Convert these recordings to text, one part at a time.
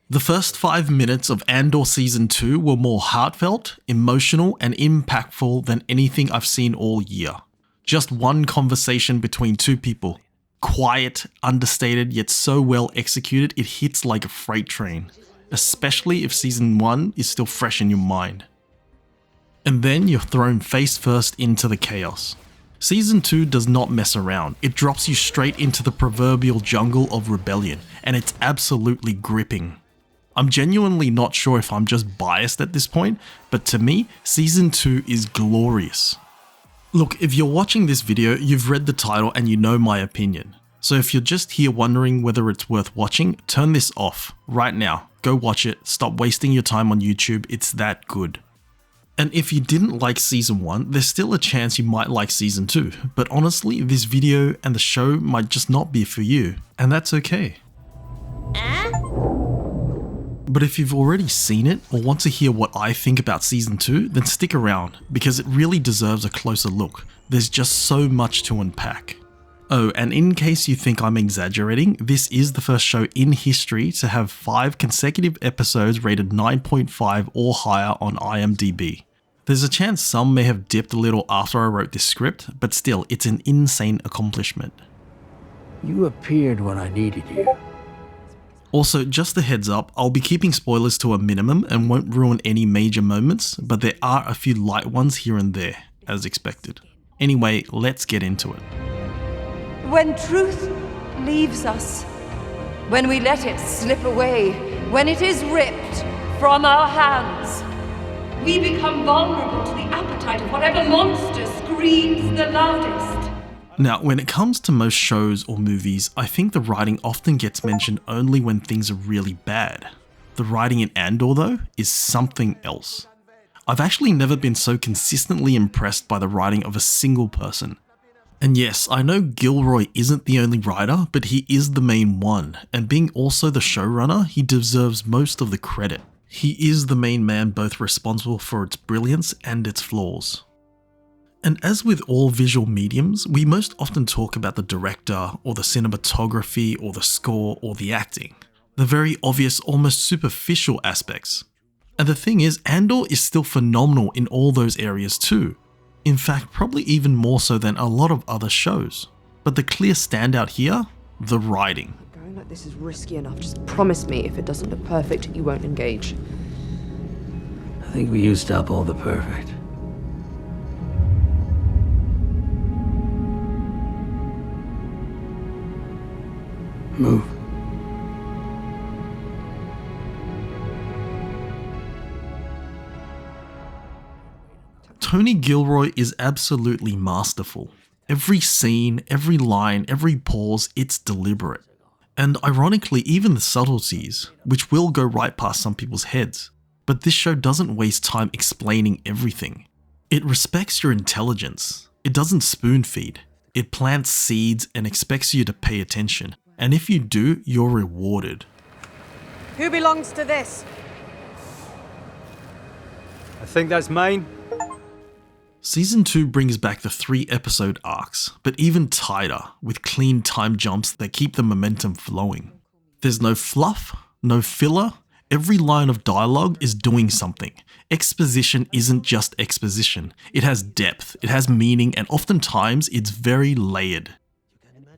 The first 5 minutes of Andor Season 2 were more heartfelt, emotional, and impactful than anything I've seen all year. Just one conversation between two people. Quiet, understated, yet so well executed it hits like a freight train. Especially if Season 1 is still fresh in your mind. And then you're thrown face first into the chaos. Season 2 does not mess around, it drops you straight into the proverbial jungle of rebellion, and it's absolutely gripping. I'm genuinely not sure if I'm just biased at this point, but to me, Season 2 is glorious. Look, if you're watching this video, you've read the title and you know my opinion. So if you're just here wondering whether it's worth watching, turn this off right now. Go watch it, stop wasting your time on YouTube, it's that good. And if you didn't like Season 1, there's still a chance you might like Season 2, but honestly, this video and the show might just not be for you, and that's okay. But if you've already seen it, or want to hear what I think about Season 2, then stick around, because it really deserves a closer look. There's just so much to unpack. Oh, and in case you think I'm exaggerating, this is the first show in history to have 5 consecutive episodes rated 9.5 or higher on IMDb. There's a chance some may have dipped a little after I wrote this script, but still, it's an insane accomplishment. You appeared when I needed you. Also, just a heads up, I'll be keeping spoilers to a minimum and won't ruin any major moments, but there are a few light ones here and there, as expected. Anyway, let's get into it. When truth leaves us, when we let it slip away, when it is ripped from our hands, we become vulnerable to the appetite of whatever monster screams the loudest. Now, when it comes to most shows or movies, I think the writing often gets mentioned only when things are really bad. The writing in Andor, though, is something else. I've actually never been so consistently impressed by the writing of a single person. And yes, I know Gilroy isn't the only writer, but he is the main one, and being also the showrunner, he deserves most of the credit. He is the main man both responsible for its brilliance and its flaws. And as with all visual mediums, we most often talk about the director, or the cinematography, or the score, or the acting. The very obvious, almost superficial aspects. And the thing is, Andor is still phenomenal in all those areas too. In fact, probably even more so than a lot of other shows. But the clear standout here, the writing. Going like this is risky enough. Just promise me if it doesn't look perfect, you won't engage. I think we used up all the perfect. Move. Tony Gilroy is absolutely masterful. Every scene, every line, every pause, it's deliberate. And ironically, even the subtleties, which will go right past some people's heads. But this show doesn't waste time explaining everything. It respects your intelligence. It doesn't spoon feed. It plants seeds and expects you to pay attention. And if you do, you're rewarded. Who belongs to this? I think that's mine. Season 2 brings back the 3-episode arcs, but even tighter, with clean time jumps that keep the momentum flowing. There's no fluff, no filler, every line of dialogue is doing something. Exposition isn't just exposition, it has depth, it has meaning, and oftentimes it's very layered.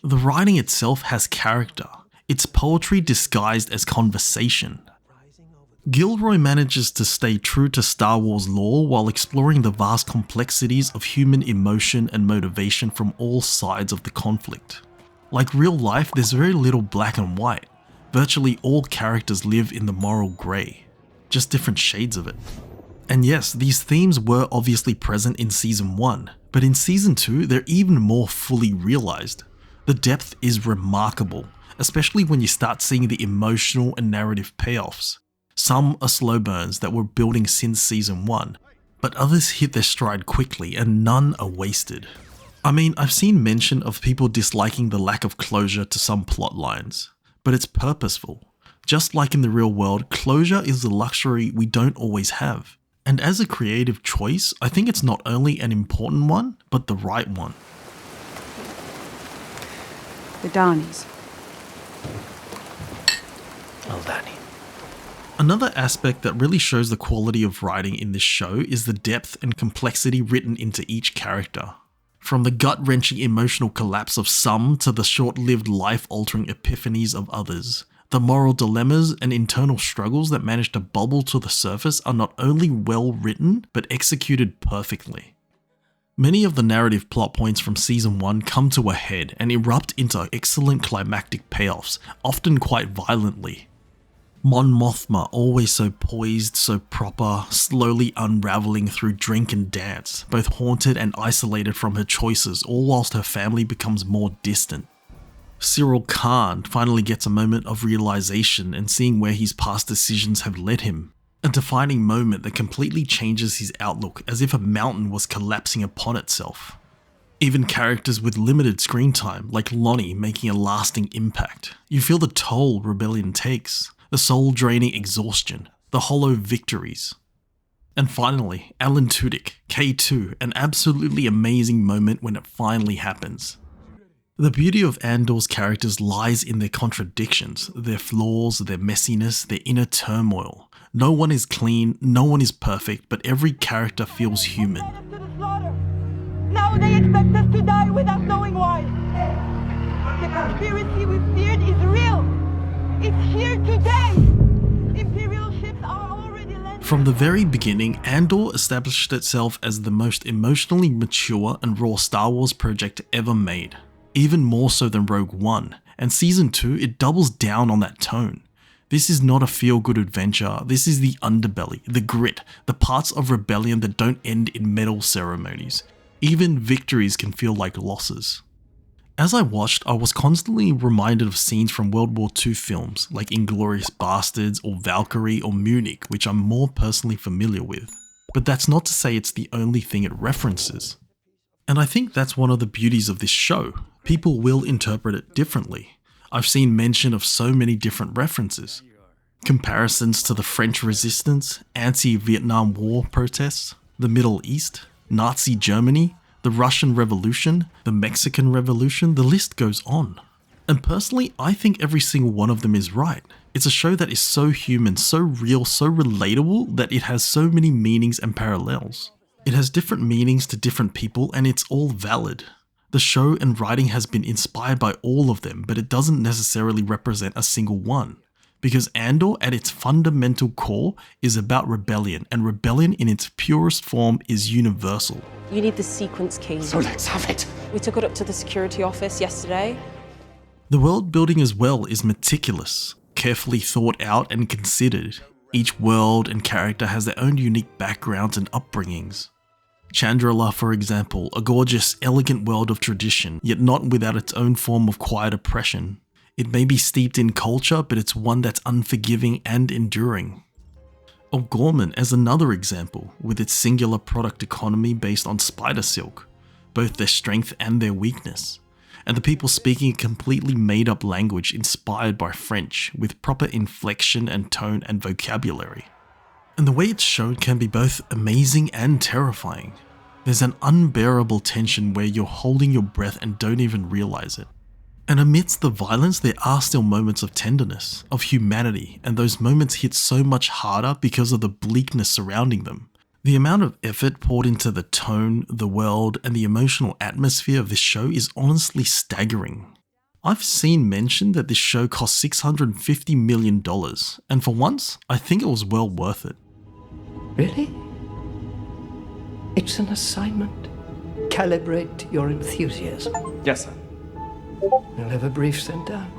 The writing itself has character, it's poetry disguised as conversation. Gilroy manages to stay true to Star Wars lore while exploring the vast complexities of human emotion and motivation from all sides of the conflict. Like real life, there's very little black and white. Virtually all characters live in the moral grey, just different shades of it. And yes, these themes were obviously present in Season 1, but in Season 2 they're even more fully realised. The depth is remarkable, especially when you start seeing the emotional and narrative payoffs. Some are slow burns that were building since Season 1, but others hit their stride quickly and none are wasted. I mean, I've seen mention of people disliking the lack of closure to some plot lines, but it's purposeful. Just like in the real world, closure is a luxury we don't always have. And as a creative choice, I think it's not only an important one, but the right one. The Darnies. Oh, Danny. Another aspect that really shows the quality of writing in this show is the depth and complexity written into each character. From the gut-wrenching emotional collapse of some to the short-lived life-altering epiphanies of others, the moral dilemmas and internal struggles that manage to bubble to the surface are not only well written, but executed perfectly. Many of the narrative plot points from Season 1 come to a head and erupt into excellent climactic payoffs, often quite violently. Mon Mothma, always so poised, so proper, slowly unraveling through drink and dance, both haunted and isolated from her choices, all whilst her family becomes more distant. Cyril Khan finally gets a moment of realization and seeing where his past decisions have led him. A defining moment that completely changes his outlook, as if a mountain was collapsing upon itself. Even characters with limited screen time, like Lonnie, making a lasting impact. You feel the toll rebellion takes. The soul-draining exhaustion, the hollow victories. And finally, Alan Tudyk, K2, an absolutely amazing moment when it finally happens. The beauty of Andor's characters lies in their contradictions, their flaws, their messiness, their inner turmoil. No one is clean, no one is perfect, but every character feels human. Now they expect us to die without knowing why. The conspiracy we feared is real. It's here today! Imperial ships are already landing. From the very beginning, Andor established itself as the most emotionally mature and raw Star Wars project ever made. Even more so than Rogue One, and Season 2 it doubles down on that tone. This is not a feel-good adventure, this is the underbelly, the grit, the parts of rebellion that don't end in medal ceremonies. Even victories can feel like losses. As I watched, I was constantly reminded of scenes from World War II films like Inglourious Bastards or Valkyrie or Munich, which I'm more personally familiar with. But that's not to say it's the only thing it references. And I think that's one of the beauties of this show. People will interpret it differently. I've seen mention of so many different references. Comparisons to the French Resistance, anti-Vietnam War protests, the Middle East, Nazi Germany, the Russian Revolution, the Mexican Revolution, the list goes on. And personally, I think every single one of them is right. It's a show that is so human, so real, so relatable that it has so many meanings and parallels. It has different meanings to different people and it's all valid. The show and writing has been inspired by all of them, but it doesn't necessarily represent a single one. Because Andor, at its fundamental core, is about rebellion, and rebellion in its purest form is universal. You need the sequence key. So let's have it. We took it up to the security office yesterday. The world building as well is meticulous, carefully thought out and considered. Each world and character has their own unique backgrounds and upbringings. Chandrila, for example, a gorgeous, elegant world of tradition, yet not without its own form of quiet oppression. It may be steeped in culture, but it's one that's unforgiving and enduring. O'Gorman as another example, with its singular product economy based on spider silk, both their strength and their weakness, and the people speaking a completely made-up language inspired by French, with proper inflection and tone and vocabulary. And the way it's shown can be both amazing and terrifying. There's an unbearable tension where you're holding your breath and don't even realize it. And amidst the violence, there are still moments of tenderness, of humanity, and those moments hit so much harder because of the bleakness surrounding them. The amount of effort poured into the tone, the world, and the emotional atmosphere of this show is honestly staggering. I've seen mention that this show cost $650 million, and for once, I think it was well worth it. Really? It's an assignment. Calibrate your enthusiasm. Yes, sir. We'll have a brief send down.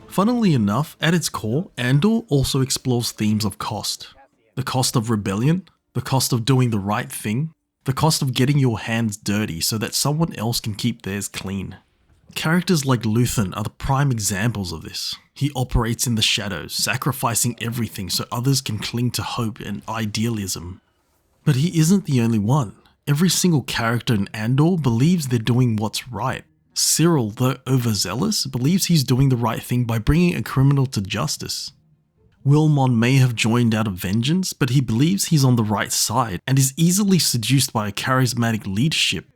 Funnily enough, at its core, Andor also explores themes of cost. The cost of rebellion, the cost of doing the right thing, the cost of getting your hands dirty so that someone else can keep theirs clean. Characters like Luthen are the prime examples of this. He operates in the shadows, sacrificing everything so others can cling to hope and idealism. But he isn't the only one. Every single character in Andor believes they're doing what's right. Cyril, though overzealous, believes he's doing the right thing by bringing a criminal to justice. Wilmon may have joined out of vengeance, but he believes he's on the right side and is easily seduced by a charismatic leadership.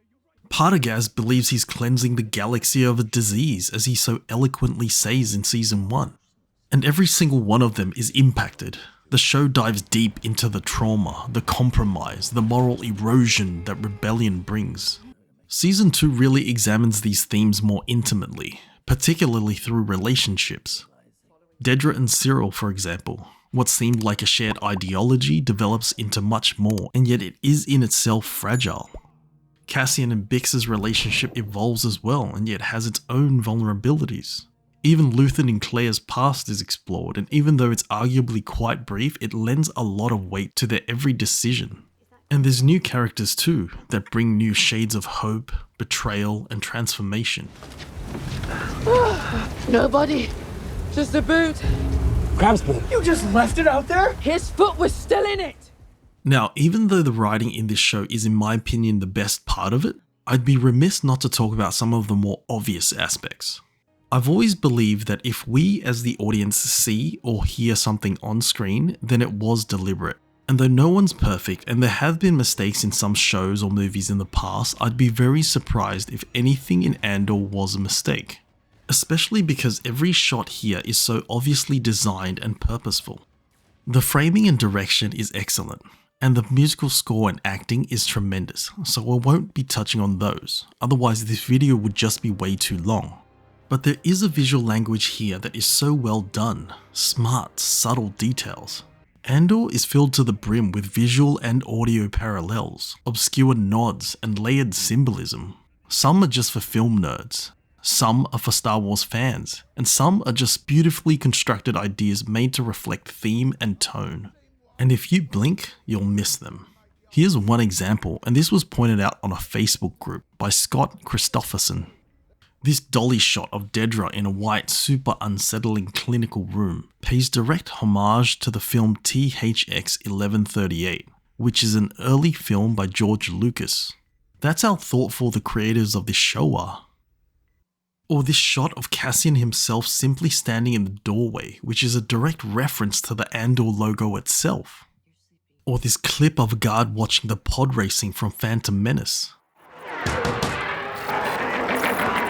Partagaz believes he's cleansing the galaxy of a disease, as he so eloquently says in Season 1. And every single one of them is impacted. The show dives deep into the trauma, the compromise, the moral erosion that rebellion brings. Season 2 really examines these themes more intimately, particularly through relationships. Dedra and Cyril, for example, what seemed like a shared ideology develops into much more, and yet it is in itself fragile. Cassian and Bix's relationship evolves as well, and yet has its own vulnerabilities. Even Luthen and Claire's past is explored, and even though it's arguably quite brief, it lends a lot of weight to their every decision. And there's new characters too, that bring new shades of hope, betrayal, and transformation. Nobody. Just a boot. Crab's boot. You just left it out there? His foot was still in it. Now, even though the writing in this show is in my opinion the best part of it, I'd be remiss not to talk about some of the more obvious aspects. I've always believed that if we as the audience see or hear something on screen, then it was deliberate. And though no one's perfect and there have been mistakes in some shows or movies in the past, I'd be very surprised if anything in Andor was a mistake. Especially because every shot here is so obviously designed and purposeful. The framing and direction is excellent, and the musical score and acting is tremendous, so I won't be touching on those, otherwise this video would just be way too long. But there is a visual language here that is so well done, smart, subtle details. Andor is filled to the brim with visual and audio parallels, obscure nods and layered symbolism. Some are just for film nerds, some are for Star Wars fans, and some are just beautifully constructed ideas made to reflect theme and tone. And if you blink, you'll miss them. Here's one example, and this was pointed out on a Facebook group by Scott Christopherson. This dolly shot of Dedra in a white, super unsettling clinical room pays direct homage to the film THX 1138, which is an early film by George Lucas. That's how thoughtful the creators of this show are. Or this shot of Cassian himself simply standing in the doorway, which is a direct reference to the Andor logo itself. Or this clip of a guard watching the pod racing from Phantom Menace.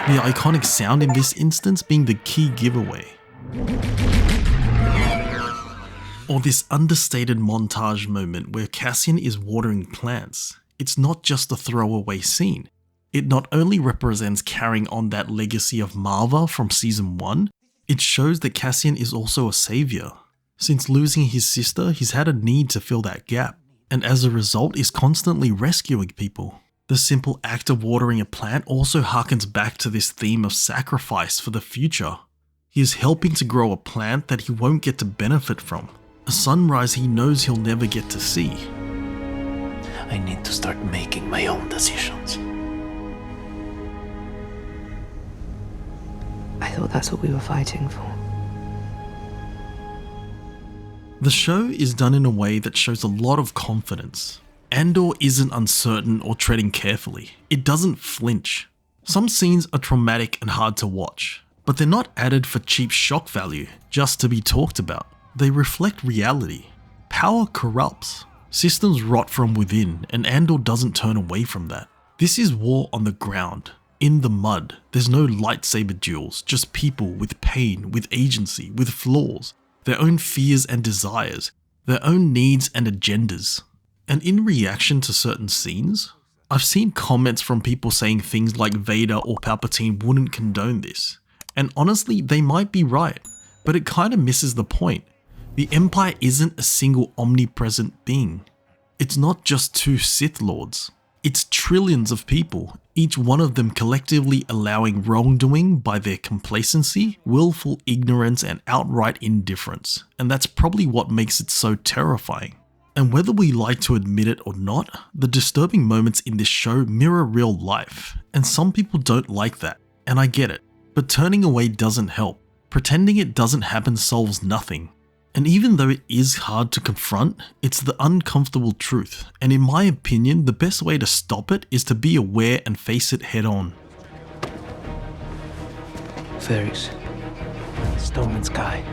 The iconic sound in this instance being the key giveaway. Or this understated montage moment where Cassian is watering plants. It's not just a throwaway scene. It not only represents carrying on that legacy of Marva from season 1, it shows that Cassian is also a savior. Since losing his sister, he's had a need to fill that gap, and as a result is constantly rescuing people. The simple act of watering a plant also harkens back to this theme of sacrifice for the future. He is helping to grow a plant that he won't get to benefit from, a sunrise he knows he'll never get to see. I need to start making my own decisions. I thought that's what we were fighting for. The show is done in a way that shows a lot of confidence. Andor isn't uncertain or treading carefully. It doesn't flinch. Some scenes are traumatic and hard to watch, but they're not added for cheap shock value, just to be talked about. They reflect reality. Power corrupts. Systems rot from within, and Andor doesn't turn away from that. This is war on the ground. In the mud, there's no lightsaber duels, just people with pain, with agency, with flaws, their own fears and desires, their own needs and agendas. And in reaction to certain scenes, I've seen comments from people saying things like Vader or Palpatine wouldn't condone this. And honestly, they might be right, but it kind of misses the point. The Empire isn't a single omnipresent being. It's not just 2 Sith Lords. It's trillions of people, each one of them collectively allowing wrongdoing by their complacency, willful ignorance, and outright indifference. And that's probably what makes it so terrifying. And whether we like to admit it or not, the disturbing moments in this show mirror real life. And some people don't like that, and I get it. But turning away doesn't help. Pretending it doesn't happen solves nothing. And even though it is hard to confront, it's the uncomfortable truth, and in my opinion, the best way to stop it is to be aware and face it head on. Fairies. Storm and sky.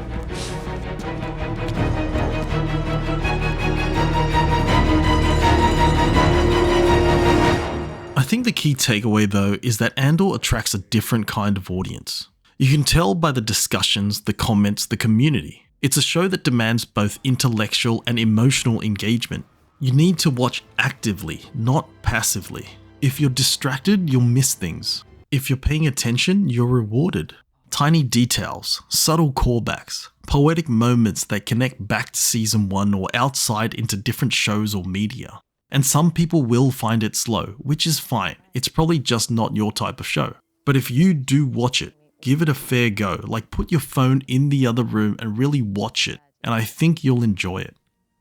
I think the key takeaway though is that Andor attracts a different kind of audience. You can tell by the discussions, the comments, the community. It's a show that demands both intellectual and emotional engagement. You need to watch actively, not passively. If you're distracted, you'll miss things. If you're paying attention, you're rewarded. Tiny details, subtle callbacks, poetic moments that connect back to season 1 or outside into different shows or media. And some people will find it slow, which is fine. It's probably just not your type of show. But if you do watch it, give it a fair go. Like, put your phone in the other room and really watch it, and I think you'll enjoy it.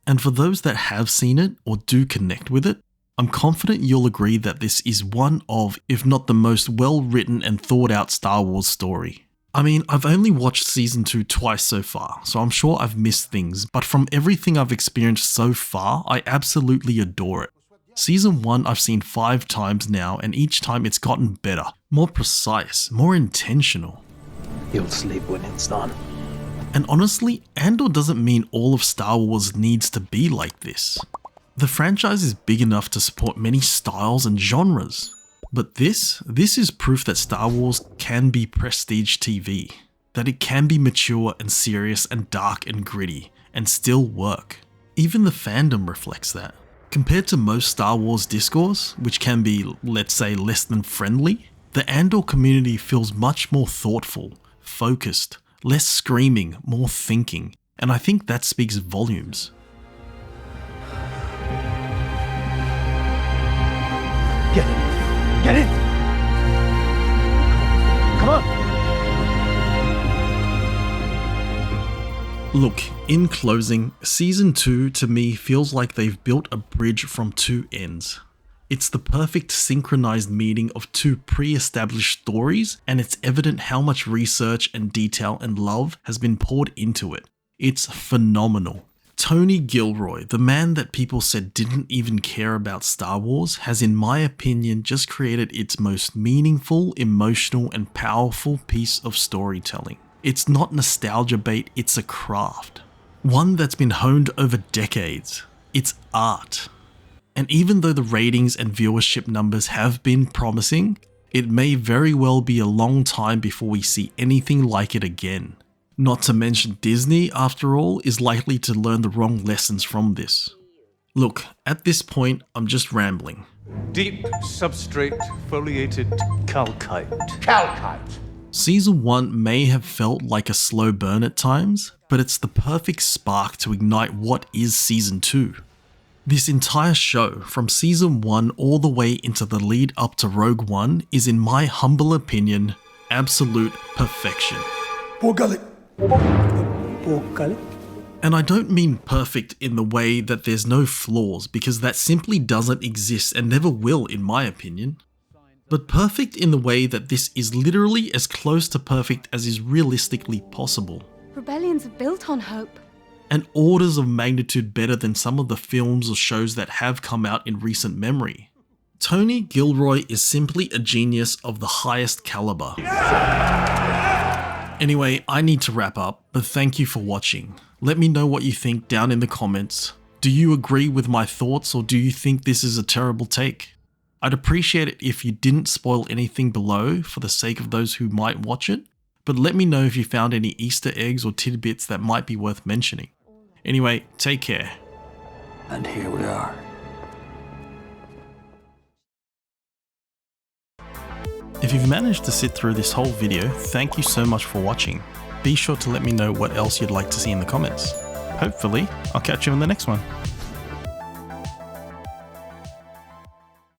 And for those that have seen it or do connect with it, I'm confident you'll agree that this is one of, if not the most well-written and thought-out Star Wars story. I mean, I've only watched season 2 twice so far, so I'm sure I've missed things, but from everything I've experienced so far, I absolutely adore it. Season 1 I've seen 5 times now, and each time it's gotten better, more precise, more intentional. You'll sleep when it's done. And honestly, Andor doesn't mean all of Star Wars needs to be like this. The franchise is big enough to support many styles and genres. But this is proof that Star Wars can be prestige TV. That it can be mature and serious and dark and gritty, and still work. Even the fandom reflects that. Compared to most Star Wars discourse, which can be, let's say, less than friendly, the Andor community feels much more thoughtful, focused, less screaming, more thinking, and I think that speaks volumes. Get in! Get in! Come on! Look, in closing, season 2 to me feels like they've built a bridge from two ends. It's the perfect synchronized meeting of two pre-established stories, and it's evident how much research and detail and love has been poured into it. It's phenomenal. Tony Gilroy, the man that people said didn't even care about Star Wars, has in my opinion just created its most meaningful, emotional and powerful piece of storytelling. It's not nostalgia bait, it's a craft. One that's been honed over decades. It's art. And even though the ratings and viewership numbers have been promising, it may very well be a long time before we see anything like it again. Not to mention Disney, after all, is likely to learn the wrong lessons from this. Look, at this point, I'm just rambling. Deep substrate foliated calcite. Calcite. Season 1 may have felt like a slow burn at times, but it's the perfect spark to ignite what is Season 2. This entire show, from Season 1 all the way into the lead up to Rogue One, is in my humble opinion, absolute perfection. And I don't mean perfect in the way that there's no flaws, because that simply doesn't exist and never will in my opinion. But perfect in the way that this is literally as close to perfect as is realistically possible. Rebellions are built on hope. And orders of magnitude better than some of the films or shows that have come out in recent memory. Tony Gilroy is simply a genius of the highest caliber. Anyway, I need to wrap up, but thank you for watching. Let me know what you think down in the comments. Do you agree with my thoughts, or do you think this is a terrible take? I'd appreciate it if you didn't spoil anything below for the sake of those who might watch it, but let me know if you found any Easter eggs or tidbits that might be worth mentioning. Anyway, take care. And here we are. If you've managed to sit through this whole video, thank you so much for watching. Be sure to let me know what else you'd like to see in the comments. Hopefully, I'll catch you in the next one.